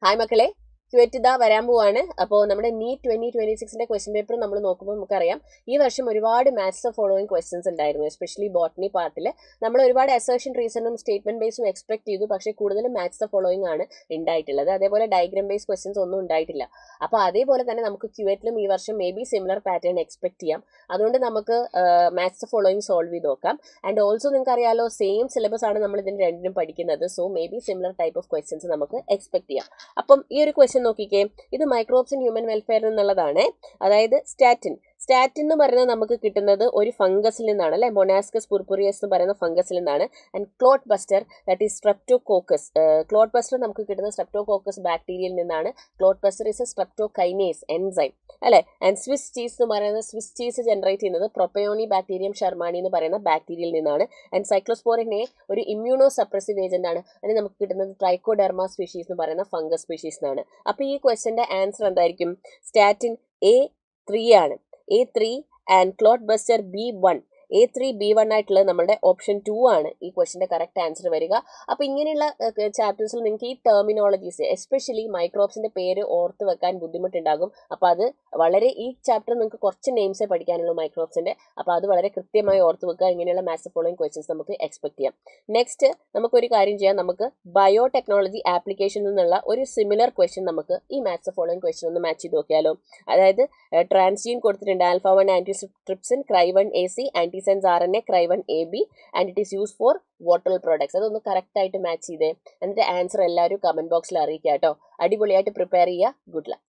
Hi മക്കളെ, CUET ഇതാ വരാൻ പോവാണ്. അപ്പോൾ നമ്മുടെ നീറ്റ് 2026ന്റെ ക്വസ്റ്റ്യൻ പേപ്പർ നമ്മൾ നോക്കുമ്പോൾ നമുക്കറിയാം ഈ വർഷം ഒരുപാട് മാത്സ് ഫോളോയിങ് ക്വസ്റ്റ്യൻസ് ഉണ്ടായിരുന്നു. എസ്പെഷ്യലി ബോട്ടണി പാർട്ടിൽ നമ്മൾ ഒരുപാട് അസേർഷൻ റീസണും സ്റ്റേറ്റ്മെന്റ് ബേസും എക്സ്പെക്ട് ചെയ്തു. പക്ഷേ കൂടുതലും മാത്സ് ഫോളോയിങ് ആണ് ഉണ്ടായിട്ടുള്ളത്. അതേപോലെ ഡയഗ്രാം ബേസ് ക്വസ്റ്റ്യൻസ് ഒന്നും ഉണ്ടായിട്ടില്ല. അപ്പോൾ അതേപോലെ തന്നെ നമുക്ക് ക്യുവറ്റിലും ഈ വർഷം may be similar pattern expect ചെയ്യാം. അതുകൊണ്ട് നമുക്ക് മാത്സ് ഫോളോയിങ് സോൾവ് ചെയ്ത് നോക്കാം. ആൻഡ് ഓൾസോ നിങ്ങൾക്ക് അറിയാലോ, സെയിം സിലബസ് ആണ് നമ്മൾ ഇതിന് രണ്ടിനും പഠിക്കുന്നത്. So may be similar type of questions നമുക്ക് എക്സ്പെക്ട് ചെയ്യാം. അപ്പം ഈ ഒരു ക്വസ്റ്റ്യൻ നോക്കിക്കേ, ഇത് മൈക്രോബ്സ് ഇൻ ഹ്യൂമൻ വെൽഫെയർ എന്നുള്ളതാണ്. അതായത് സ്റ്റാറ്റിൻ എന്ന് പറയുന്നത് നമുക്ക് കിട്ടുന്നത് ഒരു ഫംഗസിൽ നിന്നാണ് അല്ലെ, മൊനാസ്കസ് പുർപുറിയസ് എന്ന് പറയുന്ന ഫംഗസിൽ നിന്നാണ്. And clot buster that is streptococcus, clot buster നമുക്ക് കിട്ടുന്നത് സ്ട്രെപ്റ്റോകോക്കസ് ബാക്ടീരിയയിൽ നിന്നാണ്. Clot buster is A streptokinase enzyme അല്ലെ. ആൻഡ് സ്വിസ് ചീസ് എന്ന് പറയുന്നത്, സ്വിസ് ചീസ് ജനറേറ്റ് ചെയ്യുന്നത് പ്രൊപ്പയോണി ബാക്ടീരിയം ഷർമാനി എന്ന് പറയുന്ന ബാക്ടീരിയയിൽ നിന്നാണ്. ആൻഡ് സൈക്ലോസ്പോറിനെ ഒരു ഇമ്മ്യൂണോ സപ്രസീവ് ഏജന്റ് ആണ്. അതിന് നമുക്ക് കിട്ടുന്നത് ട്രൈക്കോഡെർമ സ്പീഷീസ് എന്ന് പറയുന്ന ഫംഗസ് സ്പീഷീസ് എന്നാണ്. അപ്പോൾ ഈ ക്വസ്റ്റ്യന്റെ ആൻസർ എന്തായിരിക്കും? സ്റ്റാറ്റിൻ A3 ആണ്. A3 and clot buster B1. A3 B1 ആയിട്ടുള്ളത് നമ്മുടെ ഓപ്ഷൻ 2 ആണ് ഈ ക്വസ്റ്റിന്റെ കറക്റ്റ് ആൻസർ വരിക. അപ്പോൾ ഇങ്ങനെയുള്ള ചാപ്റ്റേഴ്സിൽ നിങ്ങൾക്ക് ഈ ടെർമിനോളജീസ്, എസ്പെഷ്യലി മൈക്രോബ്സിന്റെ പേര് ഓർത്ത് വെക്കാൻ ബുദ്ധിമുട്ടുണ്ടാകും. അപ്പോൾ അത് വളരെ, ഈ ചാപ്റ്റർ നിങ്ങൾക്ക് കുറച്ച് നെയിംസേ പഠിക്കാനുള്ളൂ മൈക്രോബ്സിന്റെ. അപ്പോൾ അത് വളരെ കൃത്യമായി ഓർത്ത് വെക്കുക. ഇങ്ങനെയുള്ള മാത്സ് ഫോളോയിങ് ക്വസ്റ്റ്യൻസ് നമുക്ക് എക്സ്പെക്ട് ചെയ്യാം. നെക്സ്റ്റ് നമുക്കൊരു കാര്യം ചെയ്യാം, നമുക്ക് ബയോടെക്നോളജി ആപ്ലിക്കേഷൻ എന്നുള്ള ഒരു സിമിലർ ക്വസ്റ്റ്യൻ നമുക്ക് ഈ മാത്സ് ഫോളോയിങ് ക്വസ്റ്റ്യൻ ഒന്ന് മാച്ച് ചെയ്ത് നോക്കിയാലോ. അതായത് ട്രാൻസ്ജീൻ കൊടുത്തിട്ടുണ്ട്, alpha-1 antitrypsin, cry-1 AC, antisense RNA, cry-1 AB, and it is used for water products. അതൊന്ന് കറക്റ്റ് ആയിട്ട് മാച്ച് ചെയ്തേ. എന്നിട്ട് ആൻസർ എല്ലാവരും കമന്റ് ബോക്സിൽ അറിയിക്കുക കേട്ടോ. അടിപൊളിയായിട്ട് പ്രിപ്പയർ ചെയ്യുക. Good luck.